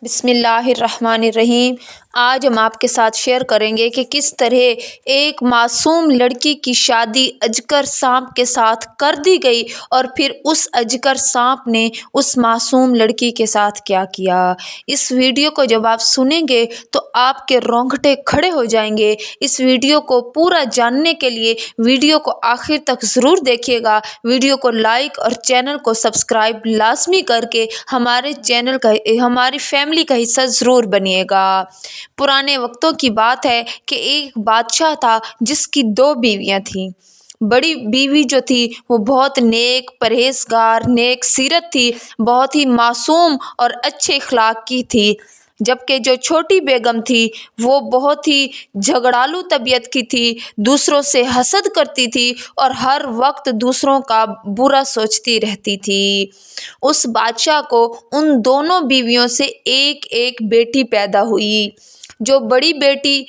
बिस्मिल्लाहिर्रहमानिर्रहीम। आज हम आपके साथ शेयर करेंगे कि किस तरह एक मासूम लड़की की शादी अजगर सांप के साथ कर दी गई और फिर उस अजगर सांप ने उस मासूम लड़की के साथ क्या किया। इस वीडियो को जब आप सुनेंगे तो आपके रोंगटे खड़े हो जाएंगे। इस वीडियो को पूरा जानने के लिए वीडियो को आखिर तक ज़रूर देखिएगा। वीडियो को लाइक और चैनल को सब्सक्राइब लाजमी करके हमारे चैनल का हमारी फैमिली का हिस्सा ज़रूर बनिएगा। पुराने वक्तों की बात है कि एक बादशाह था जिसकी 2 बीवियां थीं। बड़ी बीवी जो थी वो बहुत नेक, परहेजगार, नेक सीरत थी, बहुत ही मासूम और अच्छे अखलाक की थी। जबकि जो छोटी बेगम थी वो बहुत ही झगड़ालू तबीयत की थी, दूसरों से हसद करती थी और हर वक्त दूसरों का बुरा सोचती रहती थी। उस बादशाह को उन दोनों बीवियों से एक एक बेटी पैदा हुई। जो बड़ी बेटी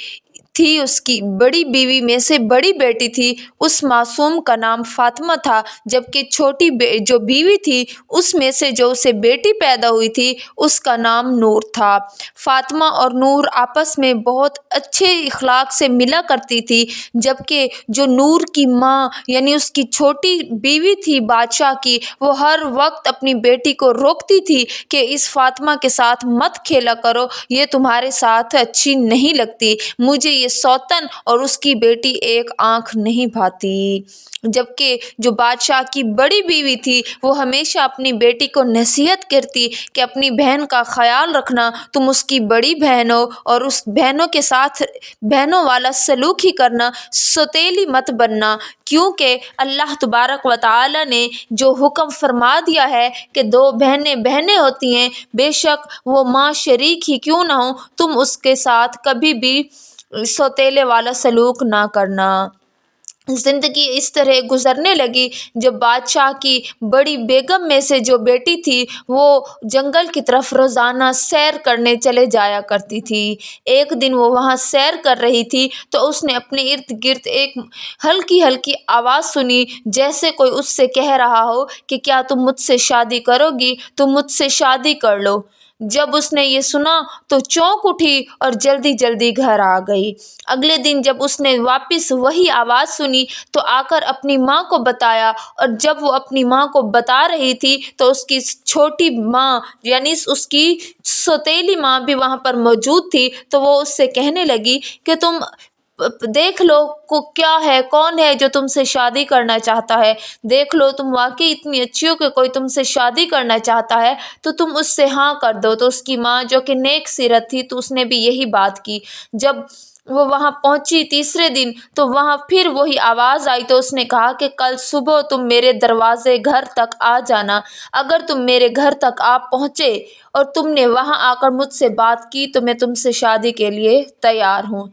थी, उसकी बड़ी बीवी में से बड़ी बेटी थी, उस मासूम का नाम फातिमा था। जबकि छोटी जो बीवी थी उसमें से जो उसे बेटी पैदा हुई थी उसका नाम नूर था। फातिमा और नूर आपस में बहुत अच्छे इखलाक से मिला करती थी। जबकि जो नूर की माँ यानी उसकी छोटी बीवी थी बादशाह की, वो हर वक्त अपनी बेटी को रोकती थी कि इस फातिमा के साथ मत खेला करो, ये तुम्हारे साथ अच्छी नहीं लगती, मुझे ये सौतन और उसकी बेटी एक आंख नहीं भाती। जबकि जो बादशाह की बड़ी बीवी थी वो हमेशा अपनी बेटी को नसीहत करती कि अपनी बहन का ख्याल रखना, तुम उसकी बड़ी बहन हो और उस बहनों के साथ बहनों वाला सलूक ही करना, सौतेली मत बनना। क्योंकि अल्लाह तबारक व तआला ने जो हुक्म फरमा दिया है कि 2 बहनें बहनें होती हैं, बेशक वो माँ शरीक ही क्यों ना हो, तुम उसके साथ कभी भी सौतेले वाला सलूक ना करना। ज़िंदगी इस तरह गुज़रने लगी। जब बादशाह की बड़ी बेगम में से जो बेटी थी वो जंगल की तरफ रोज़ाना सैर करने चले जाया करती थी। एक दिन वो वहाँ सैर कर रही थी तो उसने अपने इर्द गिर्द एक हल्की हल्की आवाज़ सुनी, जैसे कोई उससे कह रहा हो कि क्या तुम मुझसे शादी करोगी, तुम मुझसे शादी कर लो। जब उसने ये सुना तो चौंक उठी और जल्दी जल्दी घर आ गई। अगले दिन जब उसने वापस वही आवाज़ सुनी तो आकर अपनी माँ को बताया, और जब वो अपनी माँ को बता रही थी तो उसकी छोटी माँ यानी उसकी सौतेली माँ भी वहाँ पर मौजूद थी। तो वो उससे कहने लगी कि तुम देख लो को क्या है, कौन है जो तुमसे शादी करना चाहता है, देख लो तुम वाकई इतनी अच्छी हो कि कोई तुमसे शादी करना चाहता है तो तुम उससे हाँ कर दो। तो उसकी माँ जो कि नेक सीरत थी तो उसने भी यही बात की। जब वो वहाँ पहुँची तीसरे दिन तो वहाँ फिर वही आवाज़ आई तो उसने कहा कि कल सुबह तुम मेरे दरवाजे घर तक आ जाना। अगर तुम मेरे घर तक आ पहुँचे और तुमने वहाँ आकर मुझसे बात की तो मैं तुमसे शादी के लिए तैयार हूँ।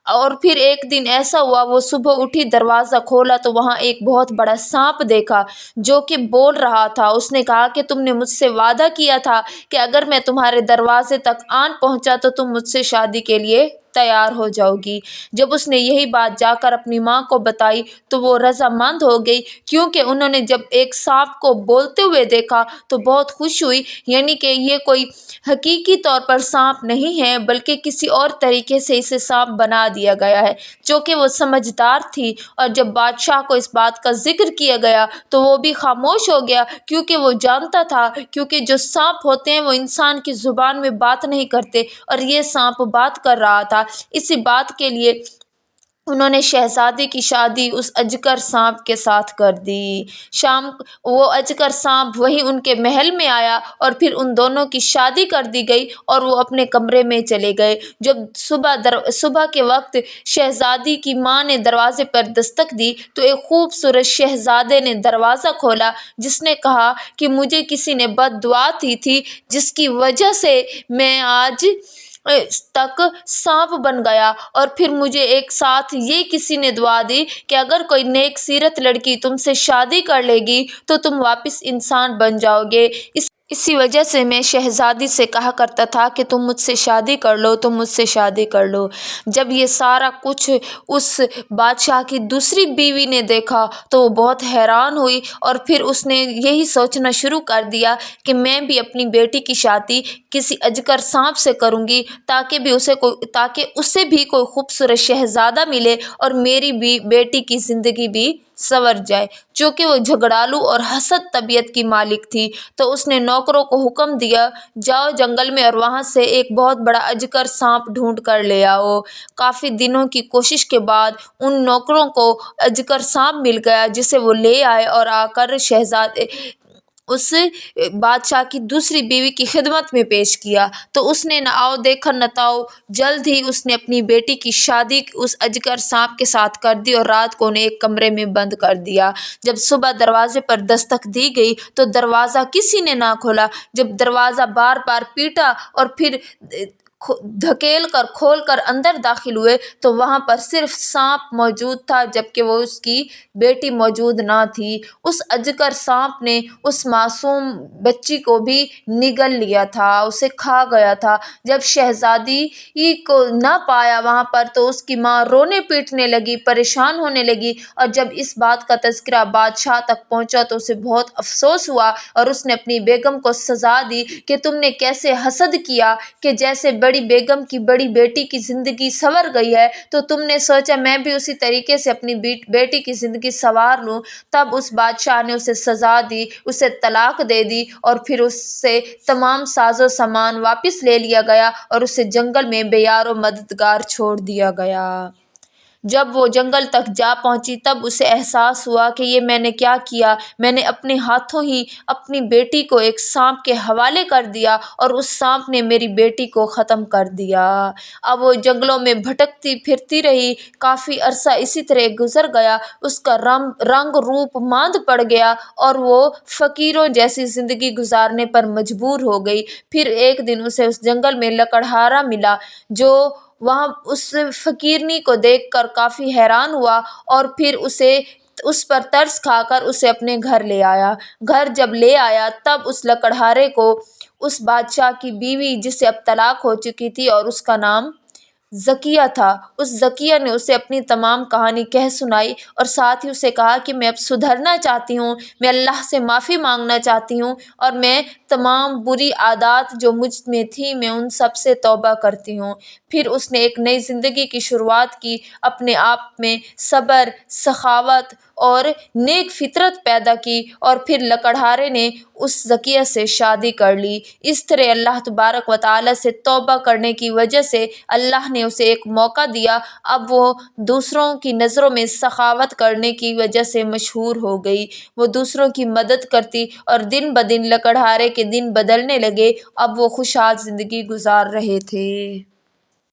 और फिर एक दिन ऐसा हुआ, वो सुबह उठी, दरवाज़ा खोला तो वहाँ एक बहुत बड़ा सांप देखा जो कि बोल रहा था। उसने कहा कि तुमने मुझसे वादा किया था कि अगर मैं तुम्हारे दरवाजे तक आन पहुँचा तो तुम मुझसे शादी के लिए तैयार हो जाओगी। जब उसने यही बात जाकर अपनी माँ को बताई तो वो रज़ामंद हो गई, क्योंकि उन्होंने जब एक सांप को बोलते हुए देखा तो बहुत खुश हुई। यानी कि ये कोई हकीकी तौर पर सांप नहीं है बल्कि किसी और तरीके से इसे सांप बना दिया गया है, जो कि वो समझदार थी। और जब बादशाह को इस बात का जिक्र किया गया तो वो भी खामोश हो गया, क्योंकि वो जानता था क्योंकि जो सांप होते हैं वो इंसान की ज़ुबान में बात नहीं करते और ये सांप बात कर रहा था। इसी बात के लिए उन्होंने शहज़ादी की शादी उस अजगर सांप के साथ कर दी। शाम वो अजगर सांप वहीं उनके महल में आया और फिर उन दोनों की शादी कर दी गई और वो अपने कमरे में चले गए। जब सुबह के वक्त शहज़ादी की माँ ने दरवाज़े पर दस्तक दी तो एक खूबसूरत शहज़ादे ने दरवाज़ा खोला, जिसने कहा कि मुझे किसी ने बद्दुआ दी थी जिसकी वजह से मैं आज तक सांप बन गया। और फिर मुझे एक साथ ये किसी ने दुआ दी कि अगर कोई नेक सीरत लड़की तुमसे शादी कर लेगी तो तुम वापस इंसान बन जाओगे। इसी वजह से मैं शहज़ादी से कहा करता था कि तुम मुझसे शादी कर लो, तुम मुझसे शादी कर लो। जब ये सारा कुछ उस बादशाह की दूसरी बीवी ने देखा तो वो बहुत हैरान हुई और फिर उसने यही सोचना शुरू कर दिया कि मैं भी अपनी बेटी की शादी किसी अजगर सांप से करूँगी, ताकि उसे भी कोई खूबसूरत शहज़ादा मिले और मेरी भी बेटी की ज़िंदगी भी संवर जाए। चूँकि वो झगड़ालू और हसद तबीयत की मालिक थी, तो उसने नौकरों को हुक्म दिया, जाओ जंगल में और वहाँ से एक बहुत बड़ा अजगर सांप ढूंढ कर ले आओ। काफ़ी दिनों की कोशिश के बाद उन नौकरों को अजगर सांप मिल गया, जिसे वो ले आए और आकर शहजादे उस बादशाह की दूसरी बीवी की खिदमत में पेश किया। तो उसने न आओ देखा न ताओ, जल्द ही उसने अपनी बेटी की शादी उस अजगर सांप के साथ कर दी और रात को उन्हें एक कमरे में बंद कर दिया। जब सुबह दरवाजे पर दस्तक दी गई तो दरवाज़ा किसी ने ना खोला। जब दरवाज़ा बार बार पीटा और फिर धकेल कर खोल कर अंदर दाखिल हुए तो वहाँ पर सिर्फ सांप मौजूद था, जबकि वो उसकी बेटी मौजूद ना थी। उस अजगर सांप ने उस मासूम बच्ची को भी निगल लिया था, उसे खा गया था। जब शहजादी को ना पाया वहाँ पर तो उसकी माँ रोने पीटने लगी, परेशान होने लगी और जब इस बात का तज़किरा बादशाह तक पहुँचा तो उसे बहुत अफसोस हुआ और उसने अपनी बेगम को सज़ा दी कि तुमने कैसे हसद किया कि जैसे बड़ी बेगम की बड़ी बेटी की ज़िंदगी संवर गई है तो तुमने सोचा मैं भी उसी तरीके से अपनी बेटी की ज़िंदगी संवार लूँ। तब उस बादशाह ने उसे सज़ा दी, उसे तलाक दे दी और फिर उससे तमाम साजो सामान वापस ले लिया गया और उसे जंगल में बेयारो मददगार छोड़ दिया गया। जब वो जंगल तक जा पहुंची तब उसे एहसास हुआ कि ये मैंने क्या किया। मैंने अपने हाथों ही अपनी बेटी को एक सांप के हवाले कर दिया और उस सांप ने मेरी बेटी को ख़त्म कर दिया। अब वो जंगलों में भटकती फिरती रही, काफ़ी अरसा इसी तरह गुजर गया। उसका रंग रूप मांद पड़ गया और वो फ़कीरों जैसी ज़िंदगी गुजारने पर मजबूर हो गई। फिर एक दिन उसे उस जंगल में लकड़हारा मिला, जो वहाँ उस फ़कीरनी को देखकर काफ़ी हैरान हुआ और फिर उस पर तरस खाकर उसे अपने घर ले आया। घर जब ले आया तब उस लकड़हारे को उस बादशाह की बीवी, जिसे अब तलाक हो चुकी थी और उसका नाम ज़किया था, उस ज़किया ने उसे अपनी तमाम कहानी कह सुनाई और साथ ही उसे कहा कि मैं अब सुधरना चाहती हूँ, मैं अल्लाह से माफ़ी मांगना चाहती हूँ और मैं तमाम बुरी आदत जो मुझ में थी मैं उन सब से तौबा करती हूँ। फिर उसने एक नई ज़िंदगी की शुरुआत की, अपने आप में सब्र, सखावत और नेक फितरत पैदा की और फिर लकड़हारे ने उस ज़किया से शादी कर ली। इस तरह अल्लाह तबारक व तआला से तौबा करने की वजह से अल्लाह ने उसे एक मौका दिया। अब वो दूसरों की नज़रों में सखावत करने की वजह से मशहूर हो गई। वो दूसरों की मदद करती और दिन ब दिन लकड़हारे के दिन बदलने लगे। अब वो खुशहाल ज़िंदगी गुजार रहे थे।